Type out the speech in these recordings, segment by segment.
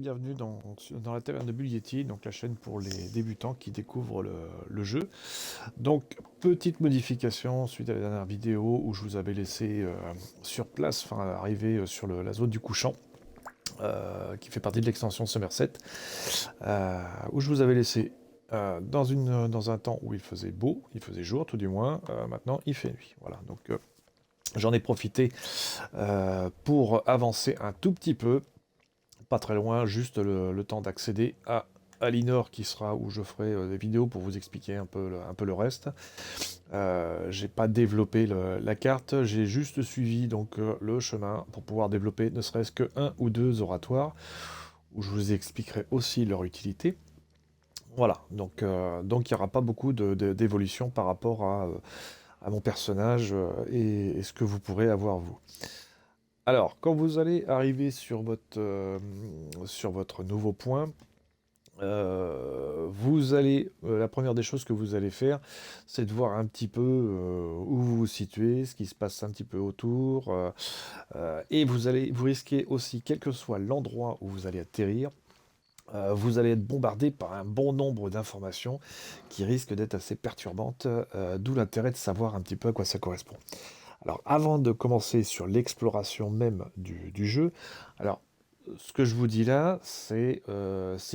Bienvenue dans la taverne de Bull donc la chaîne pour les débutants qui découvrent le jeu. Donc, petite modification suite à la dernière vidéo où je vous avais laissé sur place, enfin arriver sur la zone du couchant, qui fait partie de l'extension Somerset, où je vous avais laissé dans un temps où il faisait beau, il faisait jour tout du moins, maintenant il fait nuit. Voilà, donc j'en ai profité pour avancer un tout petit peu pas très loin, juste le temps d'accéder à Alinor, qui sera où je ferai des vidéos pour vous expliquer un peu le reste. J'ai pas développé la carte, j'ai juste suivi donc le chemin pour pouvoir développer ne serait-ce que un ou deux oratoires, où je vous expliquerai aussi leur utilité. Voilà, donc il n'y aura pas beaucoup d'évolution par rapport à mon personnage et ce que vous pourrez avoir vous. Alors, quand vous allez arriver sur votre nouveau point, la première des choses que vous allez faire, c'est de voir un petit peu où vous vous situez, ce qui se passe un petit peu autour, et vous risquez aussi, quel que soit l'endroit où vous allez atterrir, vous allez être bombardé par un bon nombre d'informations qui risquent d'être assez perturbantes, d'où l'intérêt de savoir un petit peu à quoi ça correspond. Alors, avant de commencer sur l'exploration même du jeu, alors, ce que je vous dis là, c'est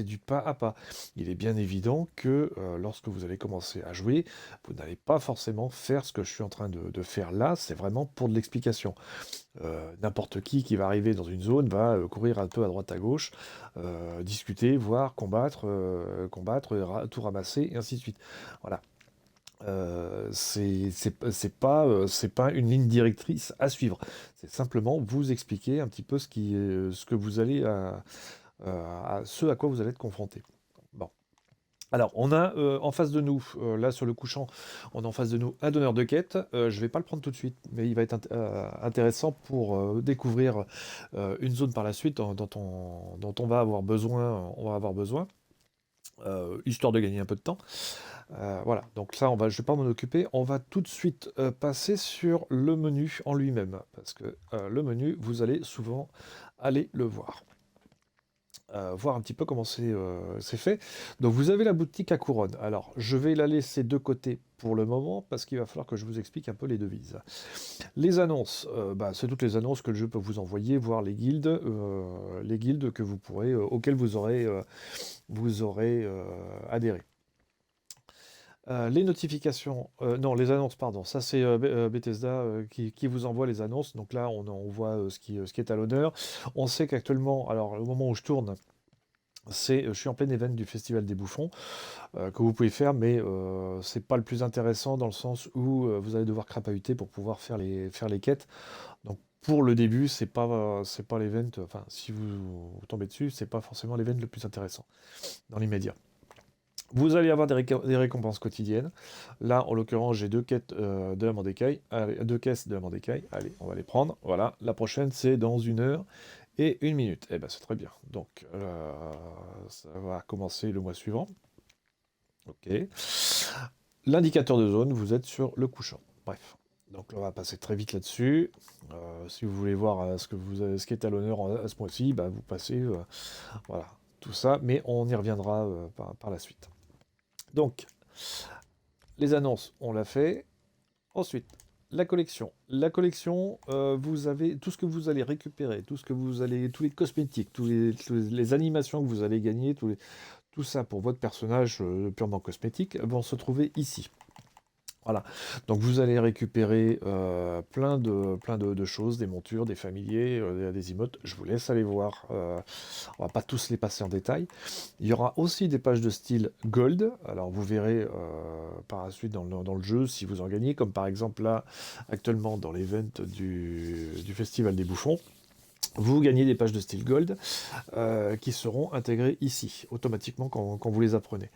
du pas à pas. Il est bien évident que lorsque vous allez commencer à jouer, vous n'allez pas forcément faire ce que je suis en train de faire là, c'est vraiment pour de l'explication. N'importe qui va arriver dans une zone va courir un peu à droite à gauche, discuter, voir, combattre, tout ramasser, et ainsi de suite. Voilà. C'est pas une ligne directrice à suivre. C'est simplement vous expliquer un petit peu ce que vous allez ce à quoi vous allez être confronté. Bon. Alors, on a en face de nous, là sur le couchant, on a en face de nous un donneur de quête. Je vais pas le prendre tout de suite, mais il va être intéressant pour découvrir une zone par la suite dont on va avoir besoin, histoire de gagner un peu de temps. Voilà, donc ça, je ne vais pas m'en occuper. On va tout de suite passer sur le menu en lui-même, parce que le menu, vous allez souvent aller le voir. Voir un petit peu comment c'est fait. Donc vous avez la boutique à couronne. Alors je vais la laisser de côté pour le moment parce qu'il va falloir que je vous explique un peu les devises. Les annonces, c'est toutes les annonces que le jeu peut vous envoyer, voir les guildes que vous pourrez, auxquelles vous aurez adhéré. Les notifications, non, les annonces, pardon, ça c'est Bethesda qui vous envoie les annonces. Donc là, on voit ce qui est à l'honneur. On sait qu'actuellement, alors au moment où je tourne, je suis en plein event du Festival des Bouffons que vous pouvez faire, mais c'est pas le plus intéressant dans le sens où vous allez devoir crapahuter pour pouvoir faire les quêtes. Donc pour le début, c'est pas l'event, enfin si vous tombez dessus, c'est pas forcément l'event le plus intéressant dans l'immédiat. Vous allez avoir des récompenses quotidiennes. Là, en l'occurrence, j'ai deux quêtes de la Mordecai. Allez, deux caisses de la Mordecai. Allez, on va les prendre. Voilà. La prochaine, c'est dans 1 heure et 1 minute. Eh ben, c'est très bien. Donc, ça va commencer le mois suivant. Ok. L'indicateur de zone, vous êtes sur le couchant. Bref. Donc là, on va passer très vite là-dessus. Si vous voulez voir ce qui est à l'honneur à ce mois-ci, bah, vous passez, voilà, tout ça. Mais on y reviendra par la suite. Donc, les annonces, on l'a fait. Ensuite, la collection. La collection, vous avez tout ce que vous allez récupérer, tous les cosmétiques, tous les animations que vous allez gagner, tout ça pour votre personnage purement cosmétique, vont se trouver ici. Voilà. Donc vous allez récupérer plein de choses, des montures, des familiers, des emotes. Je vous laisse aller voir. On va pas tous les passer en détail. Il y aura aussi des pages de style Gold. Alors vous verrez par la suite dans le jeu si vous en gagnez, comme par exemple là, actuellement dans l'event du Festival des Bouffons. Vous gagnez des pages de style Gold qui seront intégrées ici, automatiquement quand vous les apprenez.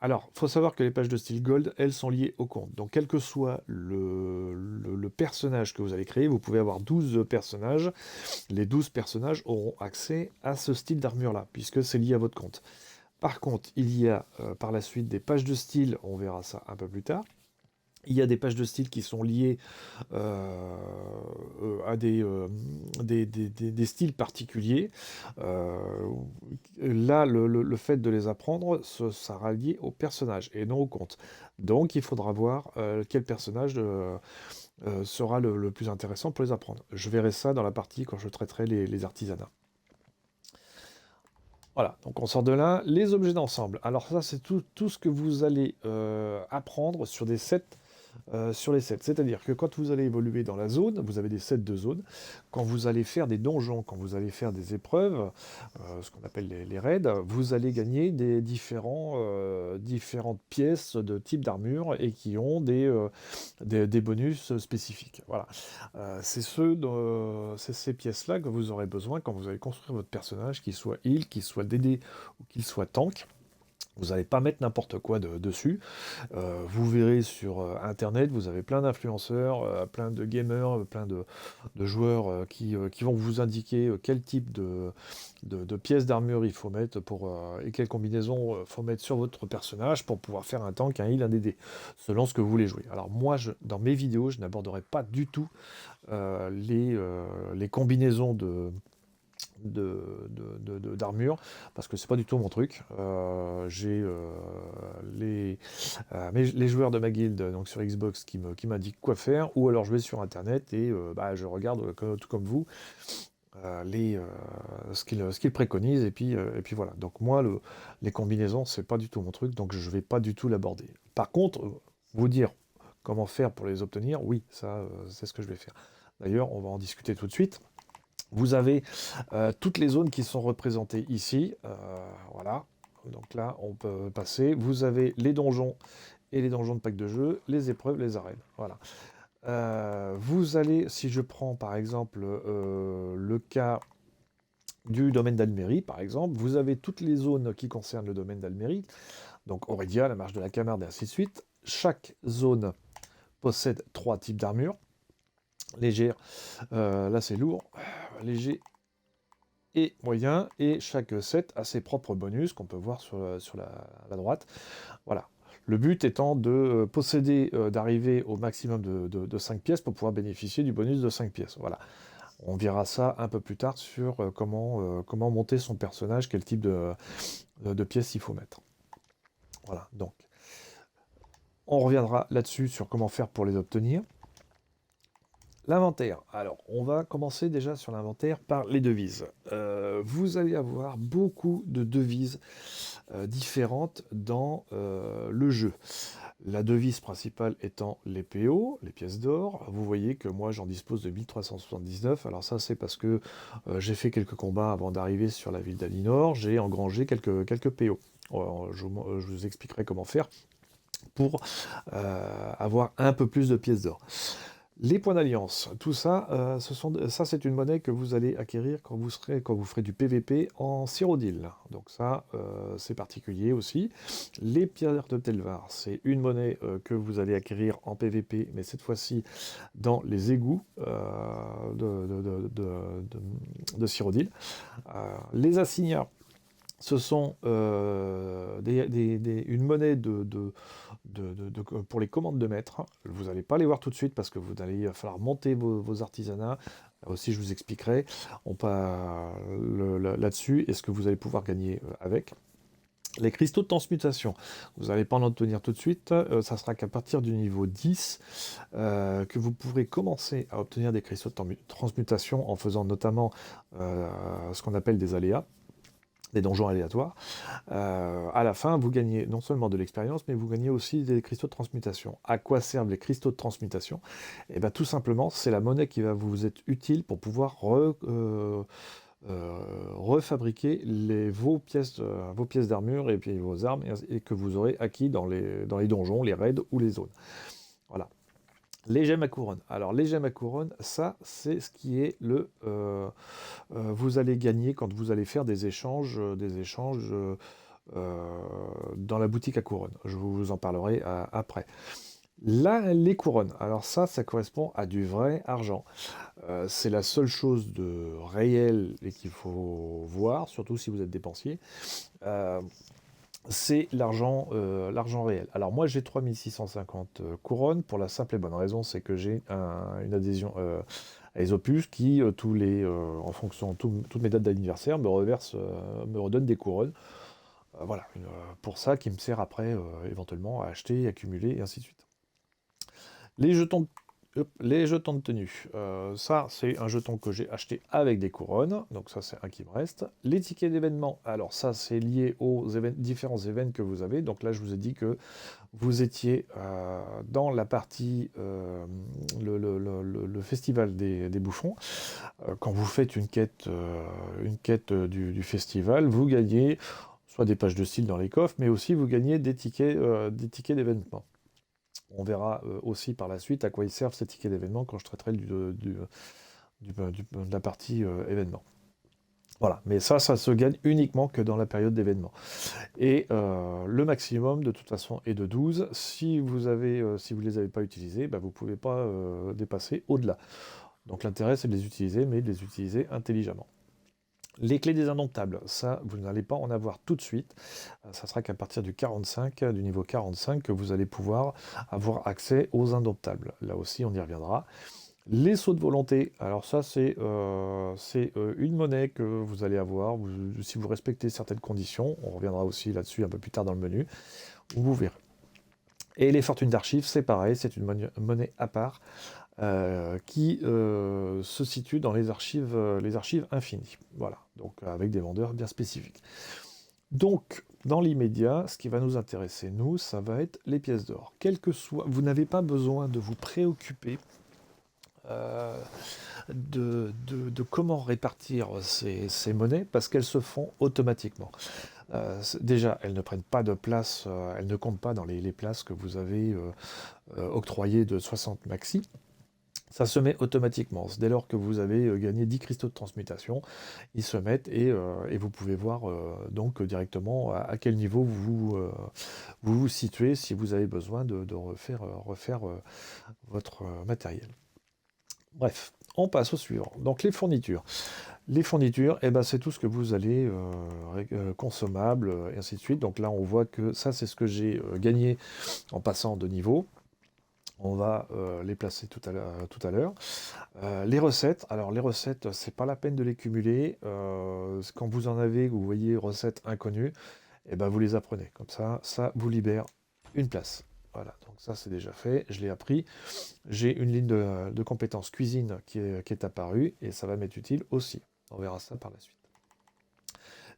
Alors, il faut savoir que les pages de style Gold, elles sont liées au compte. Donc, quel que soit le personnage que vous allez créer, vous pouvez avoir 12 personnages. Les 12 personnages auront accès à ce style d'armure-là, puisque c'est lié à votre compte. Par contre, il y a par la suite des pages de style, on verra ça un peu plus tard, Il y a des pages de style qui sont liées à des styles particuliers. Euh, Là, le fait de les apprendre, ça sera lié au personnage et non au compte. Donc, il faudra voir quel personnage sera le plus intéressant pour les apprendre. Je verrai ça dans la partie quand je traiterai les artisanats. Voilà, donc on sort de là. Les objets d'ensemble. Alors ça, c'est tout ce que vous allez apprendre sur des sets sur les sets. C'est-à-dire que quand vous allez évoluer dans la zone, vous avez des sets de zone. Quand vous allez faire des donjons, quand vous allez faire des épreuves, ce qu'on appelle les raids, vous allez gagner différentes pièces de type d'armure et qui ont des bonus spécifiques. Voilà. C'est ces pièces-là que vous aurez besoin quand vous allez construire votre personnage, qu'il soit heal, qu'il soit DD ou qu'il soit tank. Vous n'allez pas mettre n'importe quoi dessus. Vous verrez sur Internet, vous avez plein d'influenceurs, plein de gamers, plein de joueurs qui vont vous indiquer quel type de pièces d'armure il faut mettre et quelle combinaison il faut mettre sur votre personnage pour pouvoir faire un tank, un heal, un DD, selon ce que vous voulez jouer. Alors moi, dans mes vidéos, je n'aborderai pas du tout les combinaisons d'armure parce que c'est pas du tout mon truc. J'ai les joueurs de ma guilde donc sur Xbox qui m'indiquent quoi faire, ou alors je vais sur internet et je regarde tout comme vous ce qu'ils préconisent, et puis voilà. Donc moi les combinaisons c'est pas du tout mon truc, donc je vais pas du tout l'aborder. Par contre, vous dire comment faire pour les obtenir, oui, ça c'est ce que je vais faire. D'ailleurs, on va en discuter tout de suite. Vous avez toutes les zones qui sont représentées ici. Voilà. Donc là, on peut passer. Vous avez les donjons et les donjons de pack de jeu, les épreuves, les arènes. Voilà. Vous allez, si je prends par exemple le cas du domaine d'Almérie, par exemple, vous avez toutes les zones qui concernent le domaine d'Almérie. Donc Aurédia, la marche de la Camarde, et ainsi de suite. Chaque zone possède 3 types d'armure. Légère, là c'est lourd. Léger et moyen, et chaque set a ses propres bonus qu'on peut voir sur la droite. Voilà. Le but étant de posséder, d'arriver au maximum de 5 pièces pour pouvoir bénéficier du bonus de 5 pièces. Voilà. On verra ça un peu plus tard sur comment monter son personnage, quel type de pièces il faut mettre. Voilà, donc on reviendra là-dessus sur comment faire pour les obtenir. L'inventaire. Alors, on va commencer déjà sur l'inventaire par les devises. Vous allez avoir beaucoup de devises différentes dans le jeu. La devise principale étant les PO, les pièces d'or. Vous voyez que moi j'en dispose de 1379. Alors ça c'est parce que j'ai fait quelques combats avant d'arriver sur la ville d'Alinor. J'ai engrangé quelques PO. Je vous expliquerai comment faire pour avoir un peu plus de pièces d'or. Les points d'alliance, tout ça, ça c'est une monnaie que vous allez acquérir quand vous ferez du PVP en Cyrodiil. Donc ça, c'est particulier aussi. Les pierres de Telvar, c'est une monnaie que vous allez acquérir en PVP, mais cette fois-ci dans les égouts de Cyrodiil. Les assignats, ce sont une monnaie pour les commandes de maître. Vous n'allez pas les voir tout de suite parce que vous allez falloir monter vos artisanats. Là aussi, je vous expliquerai là-dessus et ce que vous allez pouvoir gagner avec. Les cristaux de transmutation, vous n'allez pas en obtenir tout de suite, ça sera qu'à partir du niveau 10 que vous pourrez commencer à obtenir des cristaux de transmutation en faisant notamment ce qu'on appelle des aléas, des donjons aléatoires. À la fin, vous gagnez non seulement de l'expérience, mais vous gagnez aussi des cristaux de transmutation. À quoi servent les cristaux de transmutation? Eh bien, tout simplement, c'est la monnaie qui va vous être utile pour pouvoir refabriquer vos pièces d'armure et puis vos armes et que vous aurez acquis dans les donjons, les raids ou les zones. Voilà. Les gemmes à couronne. Alors les gemmes à couronne, ça c'est ce qui est vous allez gagner quand vous allez faire des échanges dans la boutique à couronne. Je vous en parlerai après. Là, les couronnes. Alors ça correspond à du vrai argent. C'est la seule chose de réel et qu'il faut voir, surtout si vous êtes dépensier. c'est l'argent réel. Alors moi j'ai 3650 couronnes pour la simple et bonne raison, c'est que j'ai une adhésion à Esopus qui, en fonction, toutes mes dates d'anniversaire, me redonne des couronnes. Voilà, pour ça qui me sert après éventuellement à acheter, accumuler et ainsi de suite. Les jetons, les jetons de tenue. Ça, c'est un jeton que j'ai acheté avec des couronnes. Donc ça, c'est un qui me reste. Les tickets d'événement. Alors ça, c'est lié aux différents événements que vous avez. Donc là, je vous ai dit que vous étiez dans la partie, le festival des bouffons. Quand vous faites une quête du festival, vous gagnez soit des pages de style dans les coffres, mais aussi vous gagnez des tickets d'événement. On verra aussi par la suite à quoi ils servent ces tickets d'événement quand je traiterai de la partie événement. Voilà, mais ça se gagne uniquement que dans la période d'événement. Et le maximum, de toute façon, est de 12. Si vous ne les avez pas utilisés, bah, vous ne pouvez pas dépasser au-delà. Donc l'intérêt, c'est de les utiliser, mais de les utiliser intelligemment. Les clés des indomptables, ça, vous n'allez pas en avoir tout de suite. Ça sera qu'à partir du niveau 45, que vous allez pouvoir avoir accès aux indomptables. Là aussi, on y reviendra. Les sauts de volonté, alors ça, c'est une monnaie que vous allez avoir si vous respectez certaines conditions. On reviendra aussi là-dessus un peu plus tard dans le menu, où vous verrez. Et les fortunes d'archives, c'est pareil, c'est une monnaie à part qui se situe dans les archives infinies. Voilà, donc avec des vendeurs bien spécifiques. Donc, dans l'immédiat, ce qui va nous intéresser, nous, ça va être les pièces d'or. Quel que soit, vous n'avez pas besoin de vous préoccuper euh, de comment répartir ces monnaies parce qu'elles se font automatiquement. Déjà, elles ne prennent pas de place, elles ne comptent pas dans les places que vous avez octroyées de 60 maxi. Ça se met automatiquement. Dès lors que vous avez gagné 10 cristaux de transmutation, ils se mettent et vous pouvez voir donc directement à quel niveau vous situez si vous avez besoin de refaire votre matériel. Bref, on passe au suivant. Donc les fournitures. Les fournitures, eh ben, c'est tout ce que vous allez consommables, et ainsi de suite. Donc là, on voit que ça, c'est ce que j'ai gagné en passant de niveau. On va les placer tout à l'heure. Les recettes, alors les recettes, c'est pas la peine de les cumuler. Quand vous en avez, vous voyez recettes inconnues, et ben vous les apprenez. Comme ça vous libère une place. Voilà, donc ça c'est déjà fait, je l'ai appris. J'ai une ligne de compétences cuisine qui est apparue, et ça va m'être utile aussi. On verra ça par la suite.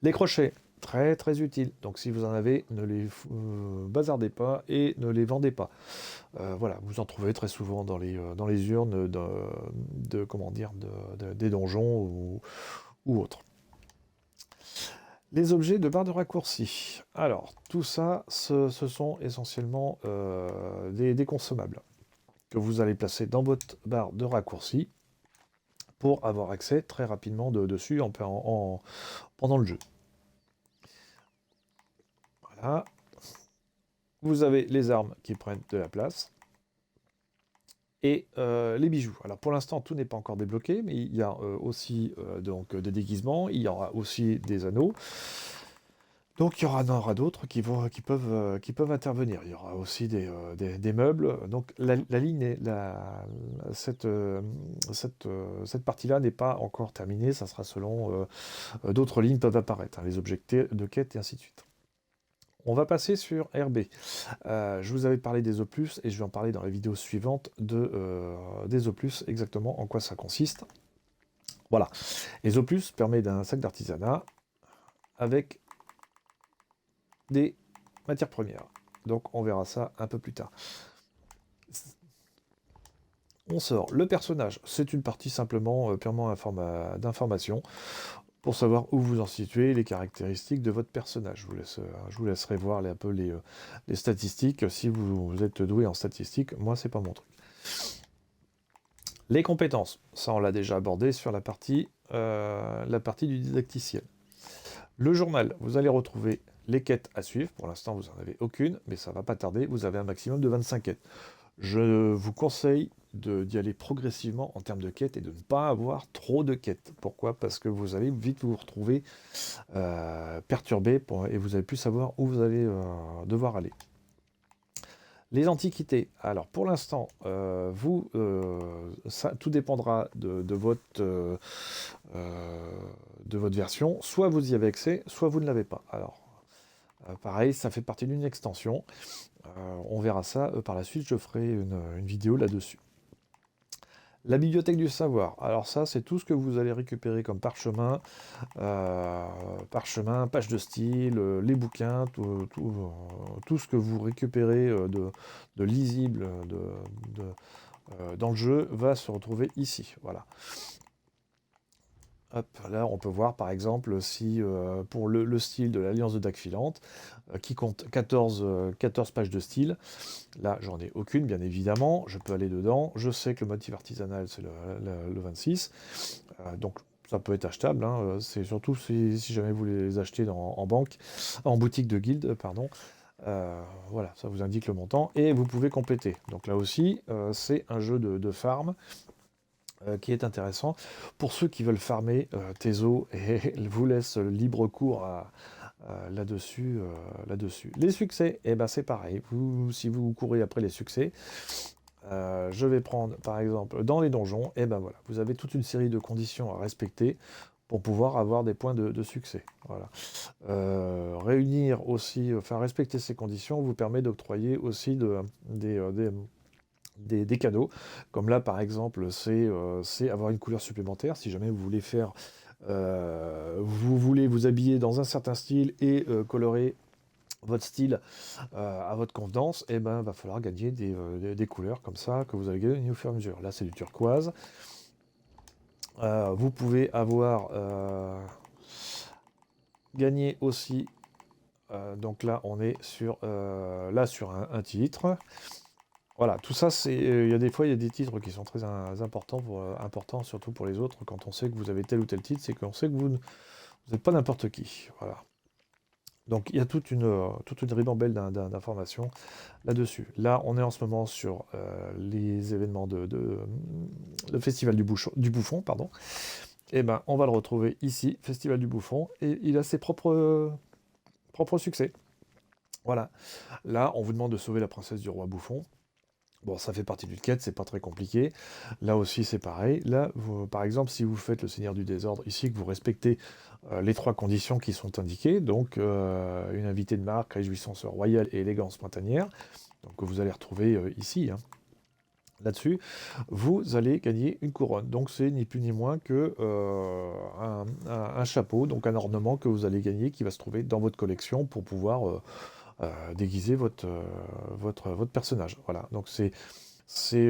Les crochets, très très utiles. Donc si vous en avez, ne les bazardez pas et ne les vendez pas. Voilà, vous en trouvez très souvent dans les urnes comment dire, des donjons ou autres. Les objets de barre de raccourci. Alors, tout ça, ce sont essentiellement des consommables que vous allez placer dans votre barre de raccourci pour avoir accès très rapidement dessus pendant le jeu. Voilà. Vous avez les armes qui prennent de la place. Et les bijoux. Alors pour l'instant, tout n'est pas encore débloqué, mais il y a aussi donc, des déguisements, il y aura aussi des anneaux. Donc il y en aura d'autres qui peuvent intervenir. Il y aura aussi des meubles. Donc la ligne, cette partie-là n'est pas encore terminée. Ça sera selon d'autres lignes peuvent apparaître, hein, les objectifs de quête et ainsi de suite. On va passer sur RB. Je vous avais parlé des opus et je vais en parler dans la vidéo suivante des opus, exactement en quoi ça consiste. Voilà. Les opus permettent d'un sac d'artisanat avec des matières premières. Donc on verra ça un peu plus tard. On sort le personnage. C'est une partie simplement purement d'information pour savoir où vous en situez, les caractéristiques de votre personnage. Je vous laisserai voir un peu les statistiques. Si vous êtes doué en statistiques, moi, c'est pas mon truc. Les compétences, ça on l'a déjà abordé sur la partie du didacticiel. Le journal, vous allez retrouver les quêtes à suivre. Pour l'instant, vous n'en avez aucune, mais ça va pas tarder. Vous avez un maximum de 25 quêtes. Je vous conseille d'y aller progressivement en termes de quêtes et de ne pas avoir trop de quêtes. Pourquoi? Parce que vous allez vite vous retrouver perturbé et vous allez plus savoir où vous allez devoir aller. Les antiquités. Alors pour l'instant, tout dépendra de votre version. Soit vous y avez accès, soit vous ne l'avez pas. Alors pareil, ça fait partie d'une extension. On verra ça par la suite. Je ferai une vidéo là-dessus. La bibliothèque du savoir. Alors ça, c'est tout ce que vous allez récupérer comme parchemin, pages de style, les bouquins, tout ce que vous récupérez de lisible dans le jeu va se retrouver ici. Voilà. Hop, là, on peut voir par exemple si pour le style de l'Alliance de Dagfilante, qui compte 14 pages de style, là, j'en ai aucune, bien évidemment. Je peux aller dedans. Je sais que le motif artisanal, c'est le 26. Donc, ça peut être achetable. Hein. C'est surtout si jamais vous les achetez en boutique de guilde, pardon. Voilà, ça vous indique le montant. Et vous pouvez compléter. Donc là aussi, c'est un jeu de farm qui est intéressant. Pour ceux qui veulent farmer Tezo, et vous laisse libre cours là-dessus. Les succès, eh ben, c'est pareil. Si vous courez après les succès, je vais prendre par exemple dans les donjons, et ben voilà, vous avez toute une série de conditions à respecter pour pouvoir avoir des points de succès. Voilà. Réunir aussi, enfin respecter ces conditions vous permet d'octroyer aussi des cadeaux. Comme là par exemple, c'est avoir une couleur supplémentaire si jamais vous voulez faire vous voulez vous habiller dans un certain style et colorer votre style à votre convenance, et ben va falloir gagner des couleurs comme ça que vous allez gagner au fur et à mesure. Là c'est du turquoise. Vous pouvez avoir gagné aussi. Donc là on est sur un titre. Voilà, tout ça, il y a des fois, il y a des titres qui sont très importants, importants surtout pour les autres. Quand on sait que vous avez tel ou tel titre, c'est qu'on sait que vous n'êtes pas n'importe qui. Voilà. Donc il y a toute une ribambelle d'informations là-dessus. Là, on est en ce moment sur les événements le Festival du Bouffon, pardon. Et ben, on va le retrouver ici, Festival du Bouffon, et il a ses propres succès. Voilà. Là, on vous demande de sauver la princesse du roi Bouffon. Bon, ça fait partie d'une quête, c'est pas très compliqué. Là aussi, c'est pareil. Là, par exemple, si vous faites le Seigneur du Désordre ici, que vous respectez les 3 conditions qui sont indiquées, donc une invitée de marque, réjouissance royale et élégance printanière, donc que vous allez retrouver ici, hein. Là-dessus, vous allez gagner une couronne. Donc c'est ni plus ni moins que un chapeau, donc un ornement que vous allez gagner qui va se trouver dans votre collection pour pouvoir déguiser votre personnage. Voilà, donc c'est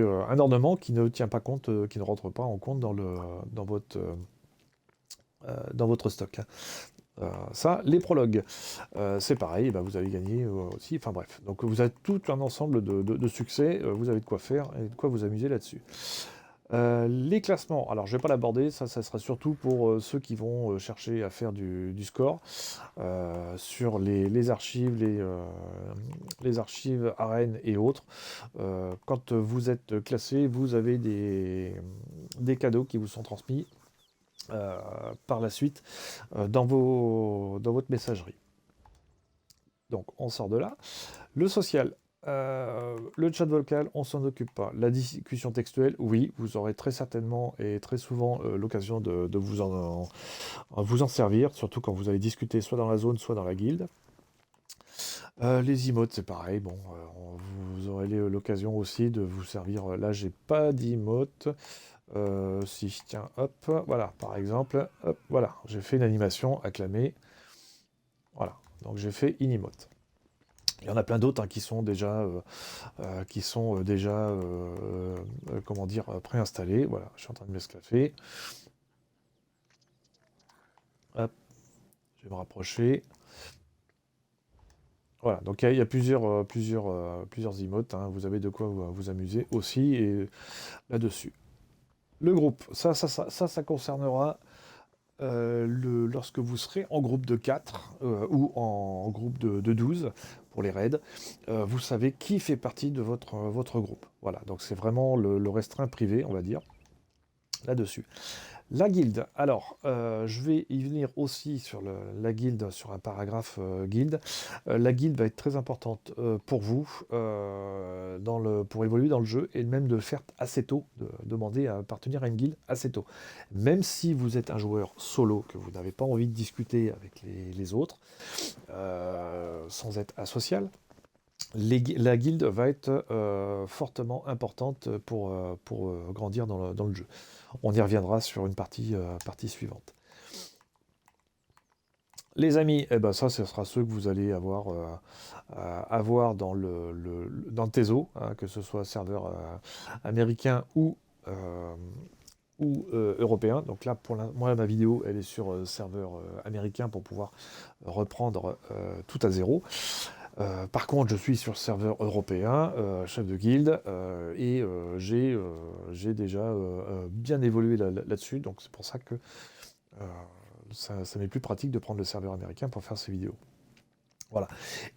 un ornement qui ne tient pas compte, qui ne rentre pas en compte dans votre stock. Hein. Ça, les prologues, c'est pareil, bah, vous avez gagné aussi, enfin bref. Donc vous avez tout un ensemble de succès, vous avez de quoi faire et de quoi vous amuser là-dessus. Les classements, alors je vais pas l'aborder, ça sera surtout pour ceux qui vont chercher à faire du score sur les archives, les archives arènes et autres. Quand vous êtes classé, vous avez des cadeaux qui vous sont transmis par la suite dans votre messagerie. Donc on sort de là. Le social. Le chat vocal, on s'en occupe pas. La discussion textuelle, oui, vous aurez très certainement et très souvent l'occasion de vous en servir, surtout quand vous allez discuter soit dans la zone, soit dans la guilde. Les emotes, c'est pareil. Bon, vous aurez l'occasion aussi de vous servir. Là, j'ai pas d'emote. Si, tiens, hop, voilà, par exemple, hop, voilà, j'ai fait une animation acclamée. Voilà, donc j'ai fait une emote. Il y en a plein d'autres hein, qui sont déjà, comment dire, préinstallés. Voilà, je suis en train de m'esclaffer. Hop, je vais me rapprocher. Voilà, donc il y a plusieurs emotes. Hein, vous avez de quoi vous amuser aussi là-dessus. Le groupe, ça concernera lorsque vous serez en groupe de 4 ou en groupe de 12 pour les raids, vous savez qui fait partie de votre groupe. Voilà, donc c'est vraiment le restreint privé, on va dire, là-dessus. La guilde. Alors, je vais y venir aussi sur la guilde, sur un paragraphe guilde. La guilde va être très importante pour vous, pour évoluer dans le jeu, et même de le faire assez tôt, de demander à appartenir à une guilde assez tôt. Même si vous êtes un joueur solo, que vous n'avez pas envie de discuter avec les autres, sans être asocial, la guilde va être fortement importante pour grandir dans le jeu. On y reviendra sur une partie suivante. Les amis, eh ben ça, ce sera ceux que vous allez avoir dans le TESO, hein, que ce soit serveur américain ou européen. Donc là, moi, ma vidéo, elle est sur serveur américain pour pouvoir reprendre tout à zéro. Par contre, je suis sur serveur européen, chef de guilde, et j'ai déjà bien évolué là-dessus, donc c'est pour ça que ça m'est plus pratique de prendre le serveur américain pour faire ces vidéos. Voilà.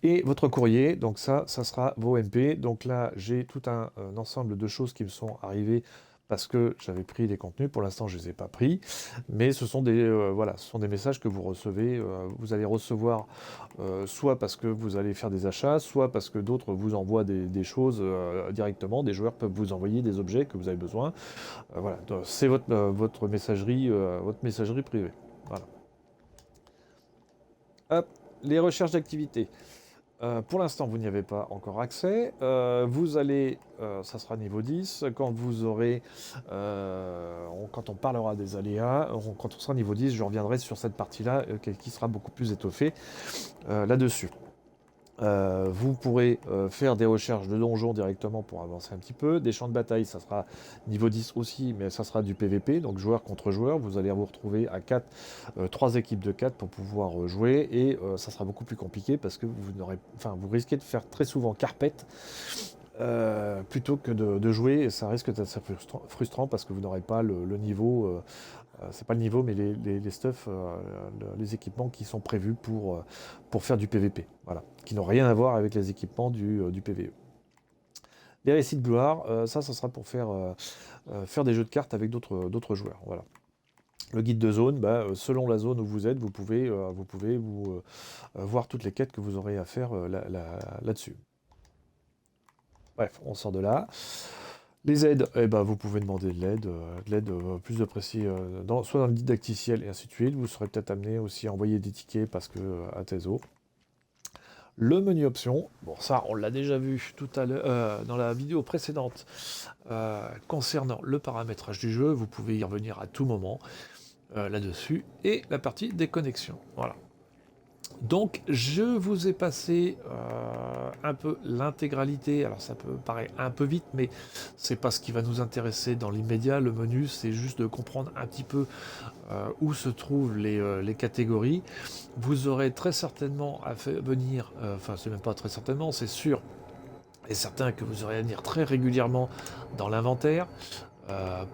Et votre courrier, donc ça sera vos MP. Donc là, j'ai tout un ensemble de choses qui me sont arrivées parce que j'avais pris des contenus. Pour l'instant, je ne les ai pas pris. Mais ce sont des messages que vous recevez. Vous allez recevoir soit parce que vous allez faire des achats, soit parce que d'autres vous envoient des choses directement. Des joueurs peuvent vous envoyer des objets que vous avez besoin. Voilà. C'est votre messagerie privée. Voilà. Hop, les recherches d'activité. Pour l'instant, vous n'y avez pas encore accès. Ça sera niveau 10. Quand on parlera des aléas, quand on sera niveau 10, je reviendrai sur cette partie-là qui sera beaucoup plus étoffée là-dessus. Vous pourrez faire des recherches de donjons directement pour avancer un petit peu. Des champs de bataille, ça sera niveau 10 aussi, mais ça sera du PVP, donc joueur contre joueur. Vous allez vous retrouver à 4, 3 équipes de 4 pour pouvoir jouer, et ça sera beaucoup plus compliqué parce que vous risquez de faire très souvent carpette plutôt que de jouer, et ça risque d'être frustrant parce que vous n'aurez pas le niveau. C'est pas le niveau, mais les stuff, les équipements qui sont prévus pour faire du PVP, voilà, qui n'ont rien à voir avec les équipements du PVE. Les récits de gloire, ça sera pour faire des jeux de cartes avec d'autres joueurs, voilà. Le guide de zone, selon la zone où vous êtes, vous pouvez voir toutes les quêtes que vous aurez à faire là-dessus. Bref, on sort de là. Les aides, vous pouvez demander de l'aide plus de précis, soit dans le didacticiel et ainsi de suite. Vous serez peut-être amené aussi à envoyer des tickets parce que à TESO. Le menu options, bon ça on l'a déjà vu tout à l'heure dans la vidéo précédente concernant le paramétrage du jeu. Vous pouvez y revenir à tout moment là-dessus. Et la partie des connexions, voilà. Donc je vous ai passé un peu l'intégralité. Alors ça peut paraître un peu vite, mais c'est pas ce qui va nous intéresser dans l'immédiat. Le menu, c'est juste de comprendre un petit peu où se trouvent les catégories. Vous aurez très certainement à venir, enfin c'est même pas très certainement, c'est sûr et certain que vous aurez à venir très régulièrement dans l'inventaire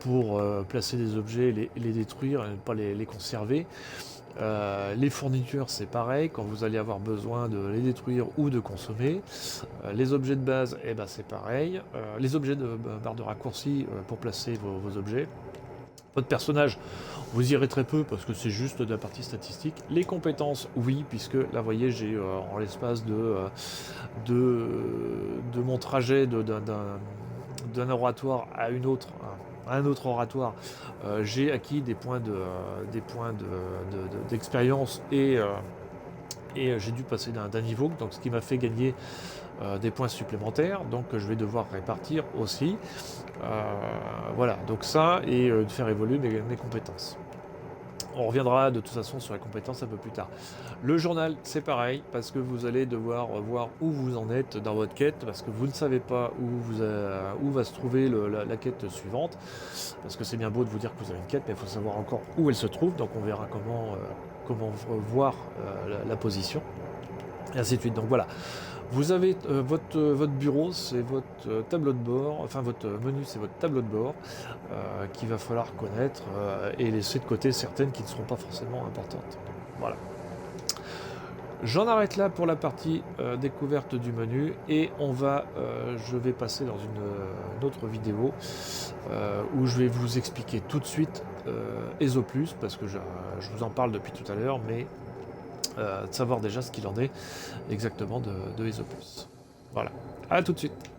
pour placer des objets, les détruire et ne pas les conserver. Les fournitures, c'est pareil, quand vous allez avoir besoin de les détruire ou de consommer. Les objets de base, c'est pareil. Les objets de barre de raccourci pour placer vos objets. Votre personnage, vous irez très peu parce que c'est juste de la partie statistique. Les compétences, oui, puisque là, vous voyez, j'ai en l'espace de mon trajet d'un oratoire à un autre oratoire, j'ai acquis des points d'expérience et j'ai dû passer d'un niveau, donc ce qui m'a fait gagner des points supplémentaires, donc je vais devoir répartir aussi. Voilà, donc ça, et de faire évoluer mes compétences. On reviendra de toute façon sur les compétences un peu plus tard. Le journal, c'est pareil, parce que vous allez devoir voir où vous en êtes dans votre quête, parce que vous ne savez pas où va se trouver la quête suivante, parce que c'est bien beau de vous dire que vous avez une quête, mais il faut savoir encore où elle se trouve, donc on verra comment voir la position. et ainsi de suite. Donc voilà, vous avez votre bureau, c'est votre tableau de bord, enfin votre menu, c'est votre tableau de bord qu'il va falloir connaître et laisser de côté certaines qui ne seront pas forcément importantes. Voilà. J'en arrête là pour la partie découverte du menu et je vais passer dans une autre vidéo où je vais vous expliquer tout de suite ESO+, parce que je vous en parle depuis tout à l'heure, mais de savoir déjà ce qu'il en est exactement de ESO+. Voilà, à tout de suite.